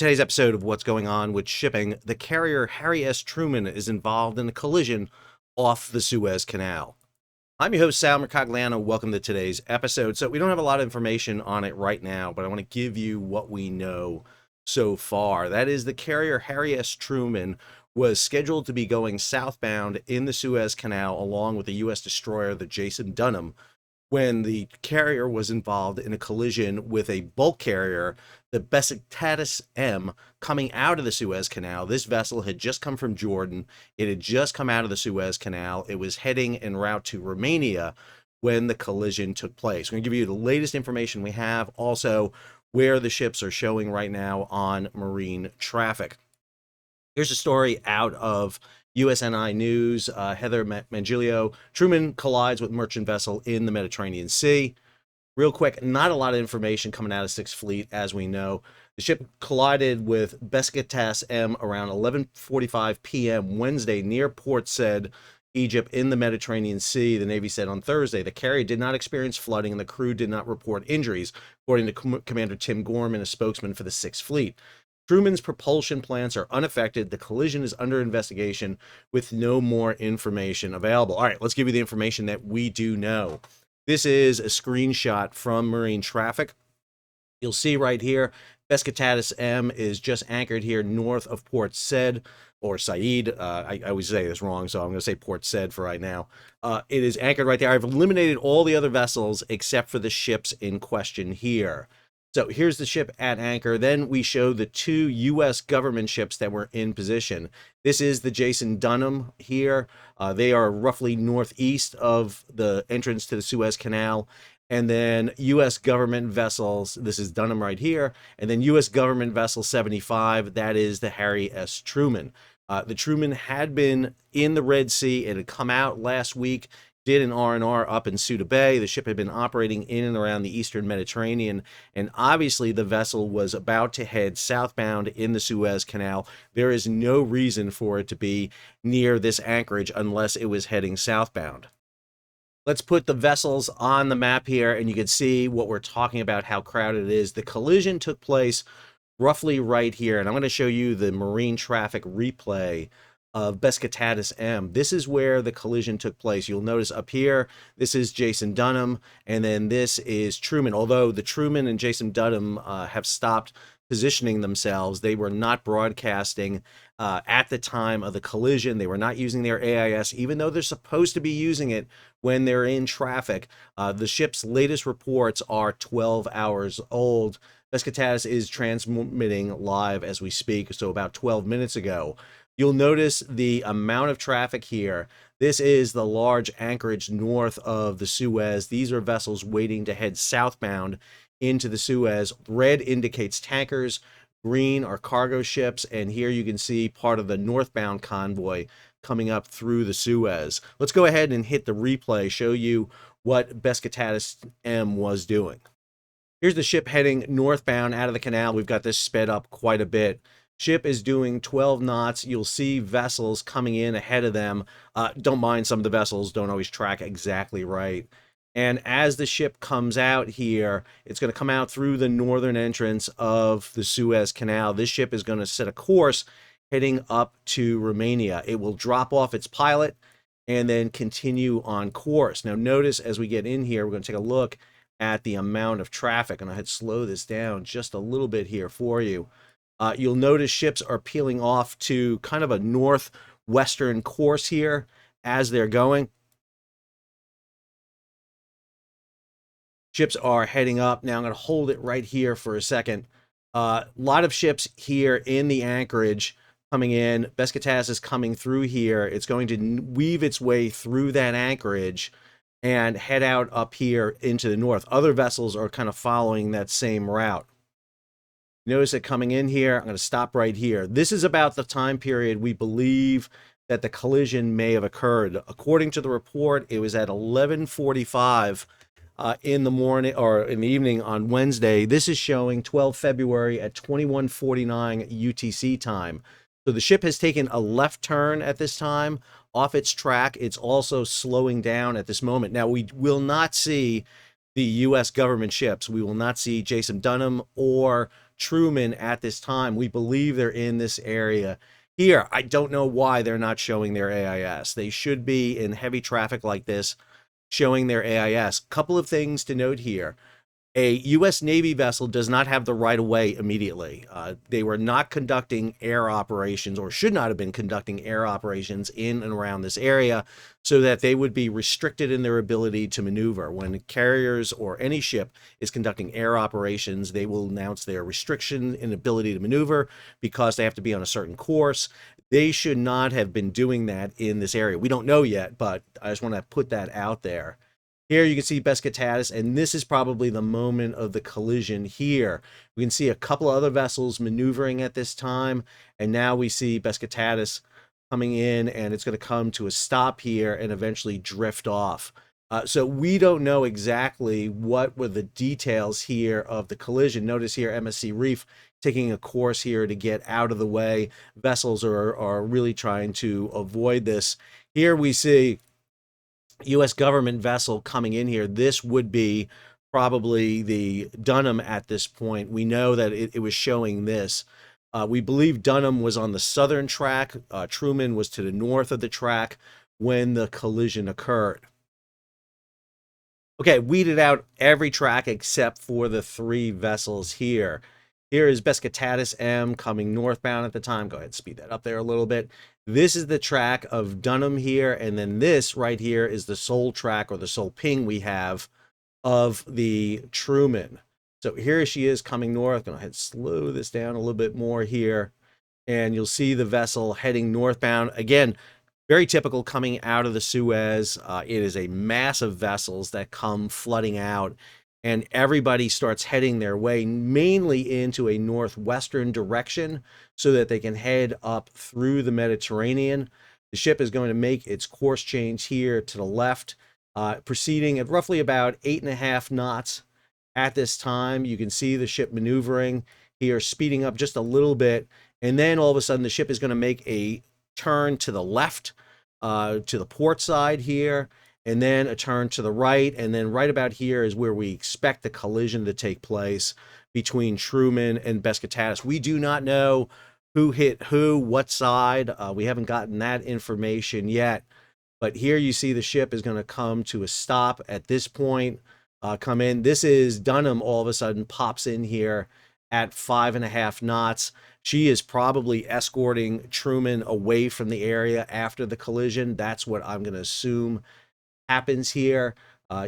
Today's episode of What's Going On with Shipping, the carrier Harry S. Truman is involved in a collision off the Suez Canal. I'm your host, Sal Mercogliano. Welcome to today's episode. So we don't have a lot of information on it right now, but I want to give you what we know so far. That is, the carrier Harry S. Truman was scheduled to be going southbound in the Suez Canal along with the U.S. destroyer, the Jason Dunham, when the carrier was involved in a collision with a bulk carrier, the Besiktas M, coming out of the Suez Canal. This vessel had just come from Jordan. It had just come out of the Suez Canal. It was heading en route to Romania when the collision took place. We're going to give you the latest information we have, also where the ships are showing right now on marine traffic. Here's a story out of USNI News. Heather Mangilio: Truman collides with merchant vessel in the Mediterranean Sea. Real quick, not a lot of information coming out of Sixth Fleet, as we know. The ship collided with Besiktas M around 11:45 p.m. Wednesday near Port Said, Egypt, in the Mediterranean Sea. The Navy said on Thursday the carrier did not experience flooding and the crew did not report injuries, according to Commander Tim Gorman, a spokesman for the Sixth Fleet. Truman's propulsion plants are unaffected. The collision is under investigation with no more information available. All right, let's give you the information that we do know. This is a screenshot from marine traffic. You'll see right here, Besiktas M is just anchored here north of Port Said, or Said. I always say this wrong, so I'm going to say Port Said for right now. It is anchored right there. I've eliminated all the other vessels except for the ships in question here. So here's the ship at anchor. Then we show the two U.S. government ships that were in position. This is the Jason Dunham here. They are roughly northeast of the entrance to the Suez Canal. And then U.S. government vessels, this is Dunham right here. And then U.S. government vessel 75, that is the Harry S. Truman. The Truman had been in the Red Sea. It had come out last week, did an R&R up in Suda Bay. The ship had been operating in and around the eastern Mediterranean, and obviously the vessel was about to head southbound in the Suez Canal. There is no reason for it to be near this anchorage unless it was heading southbound. Let's put the vessels on the map here, and you can see what we're talking about, how crowded it is. The collision took place roughly right here, and I'm going to show you the marine traffic replay of Besiktas M. This is where the collision took place. You'll notice up here, this is Jason Dunham, and then this is Truman. Although the Truman and Jason Dunham have stopped positioning themselves, they were not broadcasting at the time of the collision. They were not using their AIS, even though they're supposed to be using it when they're in traffic. The ship's latest reports are 12 hours old. Besiktas is transmitting live as we speak, so about 12 minutes ago. You'll notice the amount of traffic here. This is the large anchorage north of the Suez. These are vessels waiting to head southbound into the Suez. Red indicates tankers, green are cargo ships, and here you can see part of the northbound convoy coming up through the Suez. Let's go ahead and hit the replay, show you what Besiktas M was doing. Here's the ship heading northbound out of the canal. We've got this sped up quite a bit. Ship is doing 12 knots. You'll see vessels coming in ahead of them. Don't mind, some of the vessels don't always track exactly right. And as the ship comes out here, it's going to come out through the northern entrance of the Suez Canal. This ship is going to set a course heading up to Romania. It will drop off its pilot and then continue on course. Now notice as we get in here, we're going to take a look at the amount of traffic. And I'll slow this down just a little bit here for you. You'll notice ships are peeling off to kind of a northwestern course here as they're going. Ships are heading up. Now I'm going to hold it right here for a second. A lot of ships here in the anchorage coming in. Besiktas is coming through here. It's going to weave its way through that anchorage and head out up here into the north. Other vessels are kind of following that same route. Notice it coming in here. I'm going to stop right here. This is about the time period we believe that the collision may have occurred. According to the report, it was at 11:45 in the morning or in the evening on Wednesday. This is showing 12 February at 21:49 UTC time. So the ship has taken a left turn at this time off its track. It's also slowing down at this moment. Now, we will not see the U.S. government ships. We will not see Jason Dunham or Truman at this time. We believe they're in this area here. I don't know why they're not showing their AIS. They should be in heavy traffic like this, showing their AIS. Couple of things to note here. A U.S. Navy vessel does not have the right of way immediately. They were not conducting air operations, or should not have been conducting air operations in and around this area, so that they would be restricted in their ability to maneuver. When carriers or any ship is conducting air operations, they will announce their restriction in ability to maneuver because they have to be on a certain course. They should not have been doing that in this area. We don't know yet, but I just want to put that out there. Here you can see Pescatatus, and this is probably the moment of the collision here. We can see a couple other vessels maneuvering at this time, and now we see Pescatatus coming in, and it's going to come to a stop here and eventually drift off. So we don't know exactly what were the details here of the collision. Notice here MSC Reef taking a course here to get out of the way. Vessels are really trying to avoid this. Here we see U.S. government vessel coming in here. This would be probably the Dunham at this point. We know that it was showing this. We believe Dunham was on the southern track. Truman was to the north of the track when the collision occurred. Okay, weeded out every track except for the three vessels here. Here is Pescatatus M coming northbound at the time. Go ahead and speed that up there a little bit. This is the track of Dunham here, and then this right here is the sole track, or the sole ping we have of the Truman. So here she is coming north. Go ahead and slow this down a little bit more here, and you'll see the vessel heading northbound. Again, very typical coming out of the Suez. It is a mass of vessels that come flooding out, and everybody starts heading their way mainly into a northwestern direction so that they can head up through the Mediterranean. The ship is going to make its course change here to the left, proceeding at roughly about 8.5 knots at this time. You can see the ship maneuvering here, speeding up just a little bit, and then all of a sudden the ship is going to make a turn to the left, to the port side here, and then a turn to the right, and then right about here is where we expect the collision to take place between Truman and Pescatatus. We do not know who hit who, what side. We haven't gotten that information yet, but here you see the ship is going to come to a stop at this point, come in. This is Dunham all of a sudden pops in here at 5.5 knots. She is probably escorting Truman away from the area after the collision. That's what I'm going to assume happens here.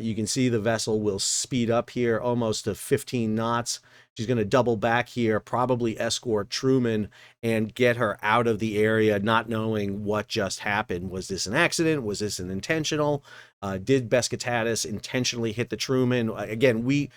You can see the vessel will speed up here almost to 15 knots. She's going to double back here, probably escort Truman and get her out of the area, not knowing what just happened. Was this an accident? Was this an intentional? Did Pescatatus intentionally hit the Truman? Again, we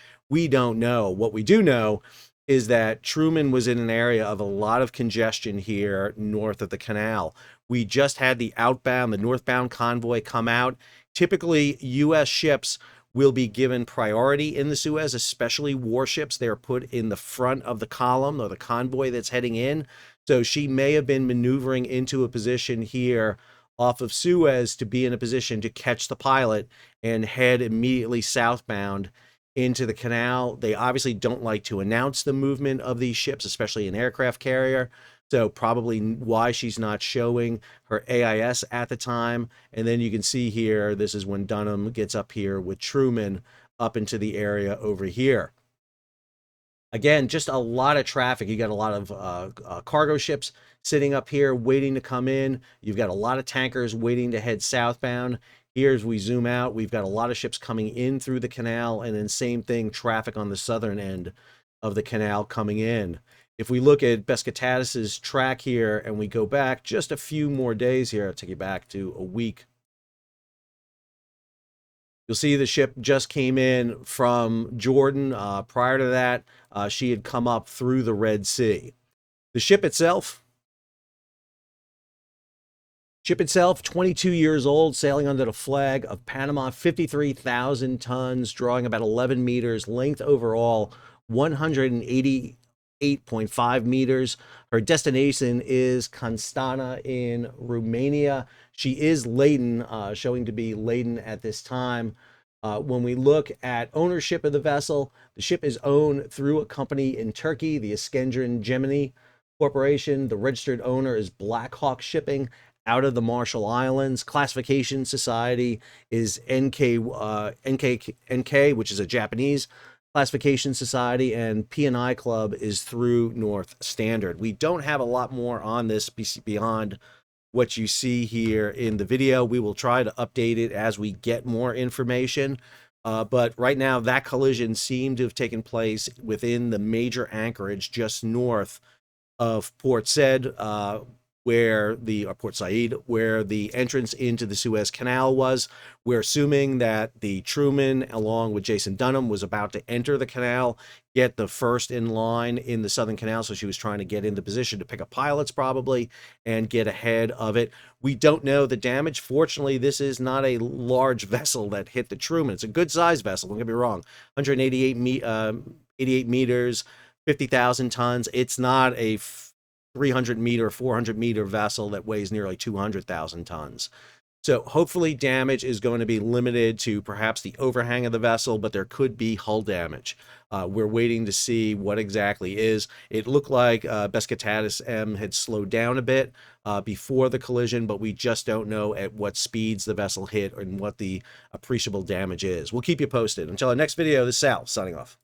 don't know. What we do know is that Truman was in an area of a lot of congestion here north of the canal. We just had the northbound convoy come out. Typically, U.S. ships will be given priority in the Suez, especially warships. They're put in the front of the column or the convoy that's heading in. So she may have been maneuvering into a position here off of Suez to be in a position to catch the pilot and head immediately southbound into the canal. They obviously don't like to announce the movement of these ships, especially an aircraft carrier. So probably why she's not showing her AIS at the time. And then you can see here, this is when Dunham gets up here with Truman up into the area over here. Again, just a lot of traffic. You got a lot of cargo ships sitting up here waiting to come in. You've got a lot of tankers waiting to head southbound. Here, as we zoom out, we've got a lot of ships coming in through the canal, and then same thing, traffic on the southern end of the canal coming in. If we look at Pescatatus's track here and we go back just a few more days here, I'll take you back to a week. You'll see the ship just came in from Jordan. Prior to that, she had come up through the Red Sea. The ship itself, 22 years old, sailing under the flag of Panama, 53,000 tons, drawing about 11 meters, length overall 188.5 meters. Her destination is Constanta in Romania. She is laden, showing to be laden at this time. When we look at ownership of the vessel, the ship is owned through a company in Turkey, the Iskenderian Gemini Corporation. The registered owner is Black Hawk Shipping out of the Marshall Islands. Classification Society is NK, which is a Japanese classification society, and P&I Club is through North Standard. We don't have a lot more on this beyond what you see here in the video. We will try to update it as we get more information. But right now, that collision seemed to have taken place within the major anchorage just north of Port Said, Port Said, where the entrance into the Suez Canal was. We're assuming that the Truman, along with Jason Dunham, was about to enter the canal, get the first in line in the Southern Canal. So she was trying to get into position to pick up pilots probably and get ahead of it. We don't know the damage. Fortunately, this is not a large vessel that hit the Truman. It's a good sized vessel, don't get me wrong. 88 meters, 50,000 tons. It's not a 300 meter, 400 meter vessel that weighs nearly 200,000 tons. So hopefully damage is going to be limited to perhaps the overhang of the vessel, but there could be hull damage. We're waiting to see what exactly is. It looked like Beskatatis M had slowed down a bit before the collision, but we just don't know at what speeds the vessel hit and what the appreciable damage is. We'll keep you posted. Until our next video, this is Sal, signing off.